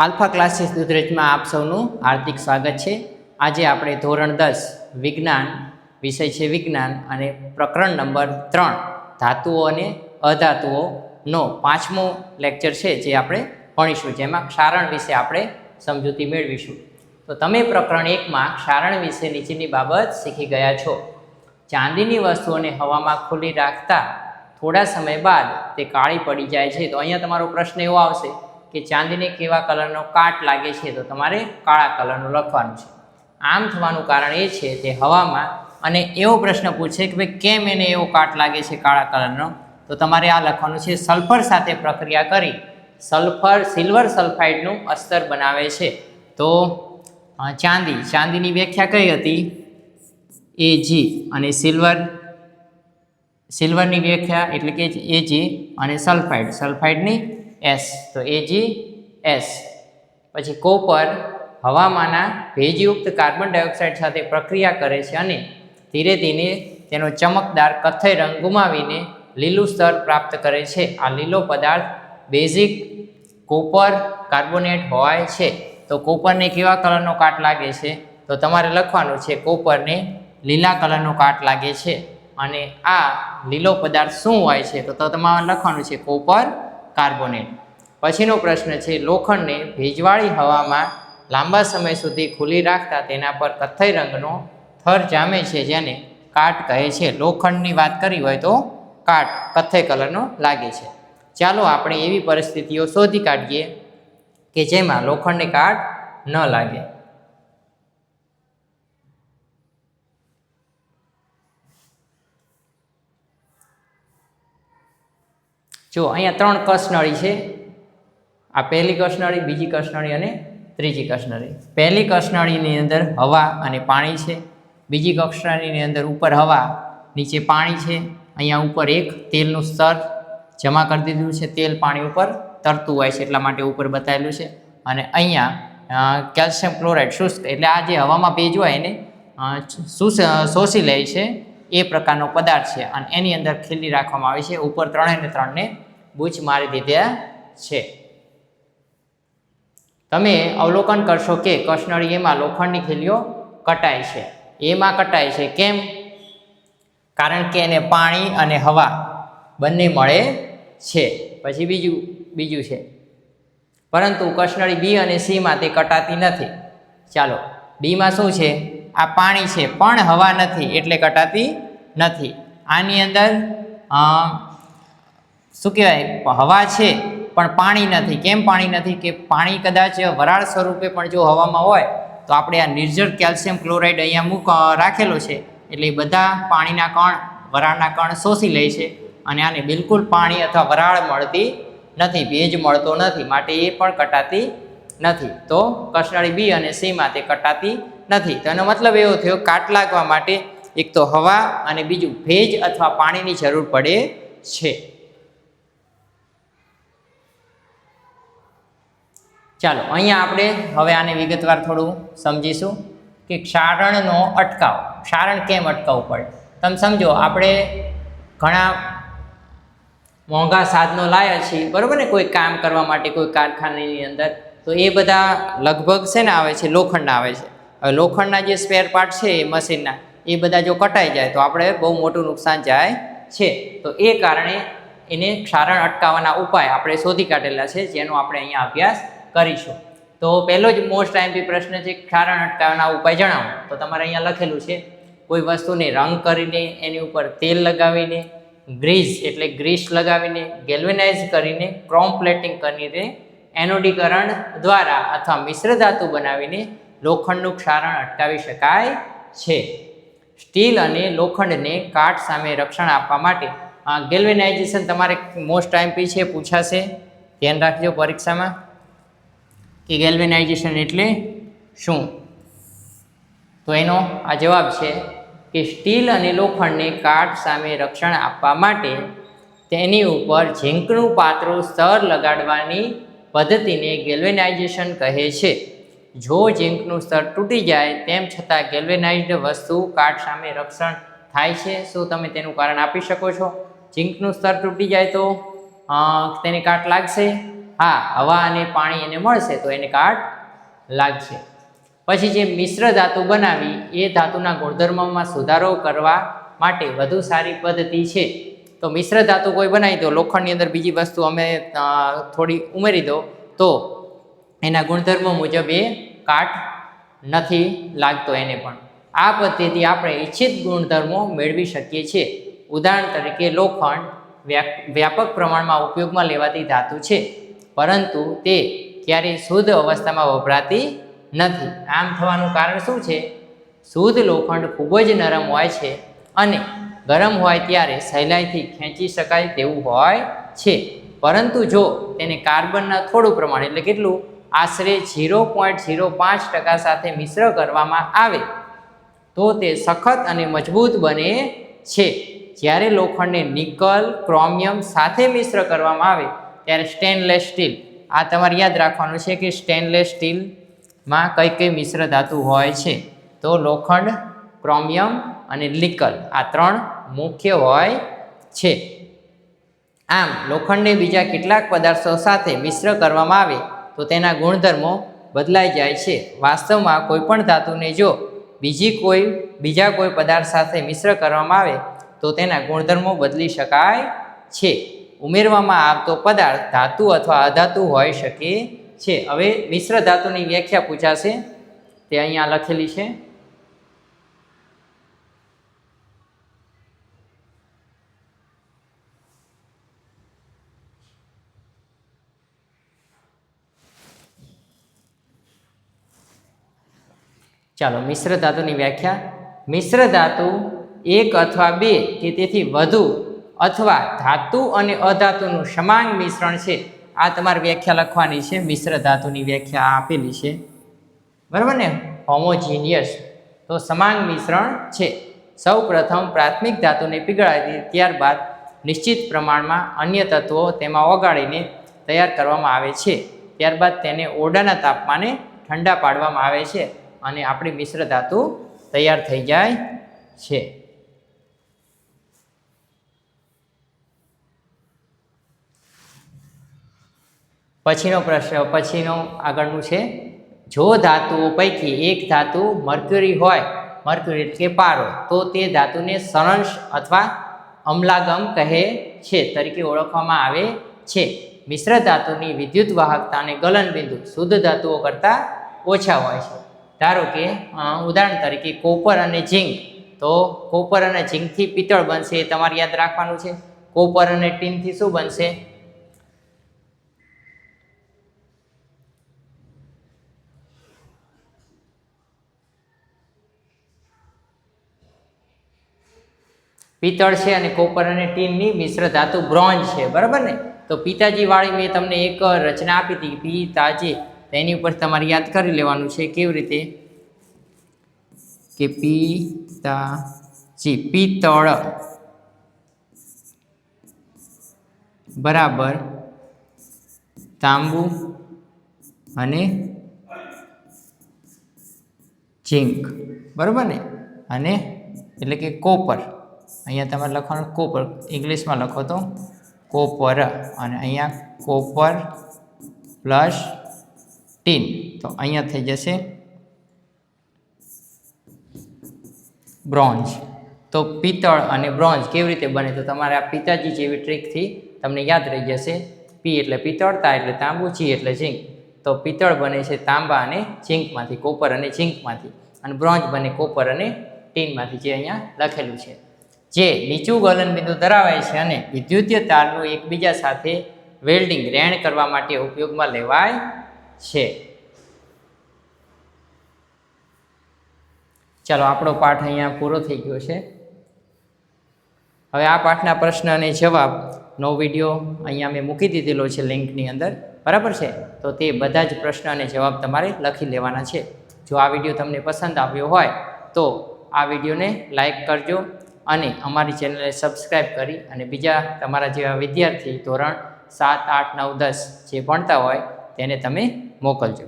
Alpha classes દૂધરેજમાં આપ સૌનું હાર્દિક સ્વાગત છે। આજે આપણે ધોરણ 10 વિજ્ઞાન વિષય છે વિજ્ઞાન અને પ્રકરણ નંબર 3 ધાતુઓ અને અધાતુઓનો 5મો લેક્ચર છે જે આપણે ભણીશું, જેમાં ક્ષારણ વિશે આપણે સમજૂતી મેળવીશું। તો તમે પ્રકરણ 1માં ક્ષારણ વિશે નીચેની બાબત શીખી ગયા છો। ચાંદીની વસ્તુઓને હવામાં ખુલ્લી રાખતા થોડા સમય બાદ તે કાળી પડી જાય છે। તો અહીંયા તમારો પ્રશ્ન એવો આવશે કે ચાંદીને કેવા કલરનો કાટ લાગે છે, તો તમારે કાળા કલરનું લખવાનું છે। આમ થવાનું કારણ એ છે તે હવામાં, અને એવો પ્રશ્ન પૂછે કે ભાઈ કેમ એને એવો કાટ લાગે છે કાળા કલરનો, તો તમારે આ લખવાનું છે સલ્ફર સાથે પ્રક્રિયા કરી સલ્ફર સિલ્વર સલ્ફાઇડનું અસ્તર બનાવે છે। તો ચાંદીની વ્યાખ્યા કઈ હતી? Ag, અને સિલ્વરની વ્યાખ્યા એટલે કે Ag, અને સલ્ફાઇડની S, તો AgS। પછી કોપર હવામાંના ભેજયુક્ત કાર્બન ડાયોક્સાઇડ સાથે પ્રક્રિયા કરે છે અને ધીરે ધીરે તેનો ચમકદાર કથ્થઈ રંગ ગુમાવીને લીલું સ્તર પ્રાપ્ત કરે છે। આ લીલો પદાર્થ બેઝિક કોપર કાર્બોનેટ હોય છે। તો કોપરને કેવા કલરનો કાટ લાગે છે? તો તમારે લખવાનું છે કોપરને લીલા કલરનો કાટ લાગે છે। અને આ લીલો પદાર્થ શું હોય છે? તો તમારે લખવાનું છે કોપર કાર્બોનેટ। પછીનો પ્રશ્ન છે લોખંડને ભેજવાળી હવામાં લાંબા સમય સુધી ખુલ્લી રાખતા તેના પર કથ્થઈ રંગનો થર જામે છે, જેને કાટ કહે છે। લોખંડની વાત કરી હોય તો કાટ કથ્થઈ કલરનો લાગે છે। ચાલો આપણે એવી પરિસ્થિતિઓ શોધી કાઢીએ કે જેમાં લોખંડને કાટ ન લાગે। જો અહીંયા 3 કસનળી છે। આ પહેલી કસનળી, બીજી કસનળી અને ત્રીજી કસનળી। પહેલી કસનળીની અંદર હવા અને પાણી છે, બીજી કસનળીની અંદર ઉપર હવા નીચે પાણી છે। અહીંયા ઉપર એક તેલનું સ્તર જમા કરી દીધું છે, તેલ પાણી ઉપર તરતું હોય છે એટલા માટે ઉપર બતાવેલું છે। અને અહીંયા કેલ્શિયમ ક્લોરાઇડ શુષ્ક, એટલે આ જે હવામાં ભેજ હોય એને શોષી લે છે એ પ્રકારનો પદાર્થ છે, અને એની અંદર ખીલી રાખવામાં આવી છે। ઉપર 3 ને બૂચ મારી દીધા છે। તમે અવલોકન કરશો કે કસનળી એમાં લોખંડની ખીલીઓ કટાય છે। એમાં કટાય છે કેમ? કારણ કે એને પાણી અને હવા બંને મળે છે। પછી બીજું છે, પરંતુ કસનળી બી અને સીમાં તે કટાતી નથી। ચાલો, બીમાં શું છે? આ પાણી છે પણ હવા નથી એટલે કટાતી નથી। આની અંદર શું કહેવાય, હવા છે પણ પાણી નથી। કેમ પાણી નથી? કે પાણી કદાચ વરાળ સ્વરૂપે પણ જો હવામાં હોય તો આપણે આ નિર્જળ કેલ્શિયમ ક્લોરાઇડ અહીંયા રાખેલો છે, એટલે બધા પાણીના કણ, વરાળના કણ શોષી લે છે, અને આને બિલકુલ પાણી અથવા વરાળ મળતી નથી, ભેજ મળતો નથી, માટે એ પણ કટાતી નથી। તો કસનળી બી અને સીમાં તે કટાતી નથી। તો એનો મતલબ એવો થયો કાટ લાગવા માટે એક તો હવા અને બીજું ભેજ અથવા પાણીની જરૂર પડે છે। ચાલો, અહીંયા આપણે હવે આને વિગતવાર થોડું સમજીશું કે ક્ષારણનો અટકાવ, ક્ષારણ કેમ અટકાવવું પડે। તમે સમજો, આપણે ઘણા મોંઘા સાધનો લાવ્યા છીએ, બરાબર ને, કોઈ કામ કરવા માટે કોઈ કારખાનાની અંદર, તો એ બધા લગભગ છે ને આવે છે લોખંડના આવે છે। હવે લોખંડના જે સ્પેર પાર્ટ છે એ મશીનના, એ બધા જો કટાઈ જાય તો આપણે બહુ મોટું નુકસાન જાય છે। તો એ કારણે એને ક્ષારણ અટકાવવાના ઉપાય આપણે શોધી કાઢેલા છે, જેનો આપણે અહીંયા અભ્યાસ કરીશું। તો પહેલો જ મોસ્ટ આઈએમપી પ્રશ્ન છે ક્ષારણ અટકાવવાના ઉપાય જણાવો। તો તમારે અહીંયા લખેલું છે કોઈ વસ્તુને રંગ કરીને, એની ઉપર તેલ લગાવીને, ગ્રીઝ એટલે ગ્રીસ લગાવીને, ગેલ્વેનાઇઝ કરીને, ક્રોમ પ્લેટિંગ કરીને, એનોડીકરણ દ્વારા અથવા મિશ્ર ધાતુ બનાવીને લોખંડનું ક્ષારણ અટકાવી શકાય છે। સ્ટીલ અને લોખંડને કાટ સામે રક્ષણ આપવા માટે ગેલ્વેનાઇઝેશન તમારે મોસ્ટ આઈએમપી છે, પૂછાશે, ધ્યાન રાખજો પરીક્ષામાં કે ગેલ્વેનાઇઝેશન એટલે શું? તો એનો આ જવાબ છે કે સ્ટીલ અને લોખંડને કાટ સામે રક્ષણ આપવા માટે તેની ઉપર ઝીંકનું પાતળું સ્તર લગાડવાની પદ્ધતિને ગેલ્વેનાઇઝેશન કહે છે। જો ઝીંકનું સ્તર તૂટી જાય તેમ છતાં ગેલ્વેનાઇઝ્ડ વસ્તુ કાટ સામે રક્ષણ થાય છે। શું તમે તેનું કારણ આપી શકો છો? ઝીંકનું સ્તર તૂટી જાય તો તેને કાટ લાગશે? હા, હવા અને પાણી એને મળશે તો એને કાટ લાગશે. પછી જે મિશ્ર ધાતુ બનાવી એ ધાતુના ગુણધર્મોમાં સુધારો કરવા માટે વધુ સારી પદ્ધતિ છે. તો મિશ્ર ધાતુ કોઈ બનાવી દો, લોખંડની અંદર બીજી વસ્તુ અમે થોડી ઉમેરી દો તો એના ગુણધર્મો મુજબ એ કાટ નથી લાગતો એને પણ. આ પદ્ધતિથી આપણે ઈચ્છિત ગુણધર્મો મેળવી શકીએ છીએ. ઉદાહરણ તરીકે લોખંડ વ્યાપક પ્રમાણમાં ઉપયોગમાં લેવાતી ધાતુ છે, પરંતુ તે ક્યારેય શુદ્ધ અવસ્થામાં વપરાતી નથી. આમ થવાનું કારણ શું છે? શુદ્ધ લોખંડ ખૂબ જ નરમ હોય છે અને ગરમ હોય ત્યારે સહેલાઈથી ખેંચી શકાય તેવું હોય છે, પરંતુ જો તેને કાર્બનના થોડું પ્રમાણ એટલે કેટલું આશરે 0.05% સાથે મિશ્ર કરવામાં આવે તો તે સખત અને મજબૂત બને છે. જ્યારે લોખંડને નિકલ, ક્રોમિયમ સાથે મિશ્ર કરવામાં આવે ત્યારે સ્ટેનલેસ સ્ટીલ, આ તમારે યાદ રાખવાનું છે કે સ્ટેનલેસ સ્ટીલમાં કઈ કઈ મિશ્ર ધાતુ હોય છે. તો લોખંડ, ક્રોમિયમ અને નિકલ આ 3 મુખ્ય હોય છે. આમ લોખંડને બીજા કેટલાક પદાર્થો સાથે મિશ્ર કરવામાં આવે તો તેના ગુણધર્મો બદલાઈ જાય છે. વાસ્તવમાં કોઈપણ ધાતુને જો બીજા કોઈ પદાર્થ સાથે મિશ્ર કરવામાં આવે તો તેના ગુણધર્મો બદલી શકાય છે. ઉમેરવામાં આવતો પદાર્થ ધાતુ અથવા અધાતુ હોઈ શકે છે. હવે મિશ્ર ધાતુની વ્યાખ્યા પૂછાશે, તે અહીંયા લખેલી છે. ચાલો, મિશ્ર ધાતુની વ્યાખ્યા. મિશ્ર ધાતુ એક અથવા બે કે તેથી વધુ અથવા ધાતુ અને અધાતુનું સમાન મિશ્રણ છે. આ તમારે વ્યાખ્યા લખવાની છે. મિશ્ર ધાતુની વ્યાખ્યા આપેલી છે, બરાબર ને? હોમોજીનિયસ તો સમાન મિશ્રણ છે. સૌ પ્રથમ પ્રાથમિક ધાતુને પીગળાવી ત્યારબાદ નિશ્ચિત પ્રમાણમાં અન્ય તત્વો તેમાં ઓગાળીને તૈયાર કરવામાં આવે છે. ત્યારબાદ તેને ઓરડાના તાપમાને ઠંડા પાડવામાં આવે છે અને આપણી મિશ્ર ધાતુ તૈયાર થઈ જાય છે. પછીનો આગળનું છે, જો ધાતુઓ પૈકી એક ધાતુ મર્ક્યુરી હોય, મર્ક્યુરી એટલે પારો, તો તે ધાતુને સળંશ અથવા અમ્લાગમ કહે છે તરીકે ઓળખવામાં આવે છે. મિશ્ર ધાતુની વિદ્યુત વાહકતા અને ગલન બિંદુ શુદ્ધ ધાતુઓ કરતાં ઓછા હોય છે. ધારો કે ઉદાહરણ તરીકે કોપર અને ઝીંક, તો કોપર અને ઝીંકથી પિત્તળ બનશે, એ તમારે યાદ રાખવાનું છે. કોપર અને ટીનથી શું બનશે? પિત્તળ છે અને કોપર અને ટીનની મિશ્ર ધાતુ બ્રોન્ઝ છે, બરાબર ને? તો પિતાજી વાળી મેં તમને એક રચના આપી હતી, પિતાજી, તેની ઉપર તમારે યાદ કરી લેવાનું છે. કેવી રીતે? કે પિતાજી, પિત્તળ બરાબર તાંબુ અને ઝીંક, બરાબર ને? અને એટલે કે કોપર, અહીંયા તમારે લખવાનું કોપર, ઇંગ્લિશમાં લખો તો કોપર, અને અહીંયા કોપર પ્લસ ટીન, તો અહીંયા થઈ જશે બ્રોન્ઝ. તો પિત્તળ અને બ્રોન્ઝ કેવી રીતે બને? તો તમારે આ પિતાજી જેવી ટ્રીકથી તમને યાદ રહી જશે. પી એટલે પિત્તળ, તા એટલે તાંબુ, જી એટલે ઝીંક. તો પિત્તળ બને છે તાંબા અને ઝીંકમાંથી, કોપર અને ઝીંકમાંથી, અને બ્રોન્ઝ બને કોપર અને ટીનમાંથી, જે અહીંયા લખેલું છે. જે નીચું ગલનબિંદુ ધરાવે છે અને વિદ્યુતીય તારનું એકબીજા સાથે વેલ્ડિંગ રેણ કરવા માટે ઉપયોગમાં લેવાય છે. ચાલો, આપણો પાઠ અહીંયા પૂરો થઈ ગયો છે. હવે આ પાઠના પ્રશ્ન અને જવાબનો વિડીયો અહીંયા મેં મૂકી દીધેલો છે લિંકની અંદર, બરાબર છે? તો તે બધા જ પ્રશ્ન અને જવાબ તમારે લખી લેવાના છે. જો આ વિડીયો તમને પસંદ આવ્યો હોય તો આ વિડીયોને લાઈક કરજો અને અમારી ચેનલને સબસ્ક્રાઈબ કરી અને બીજા તમારા જેવા વિદ્યાર્થી ધોરણ 7, 8, 9, 10 જે ભણતા હોય તેને તમે મોકલજો.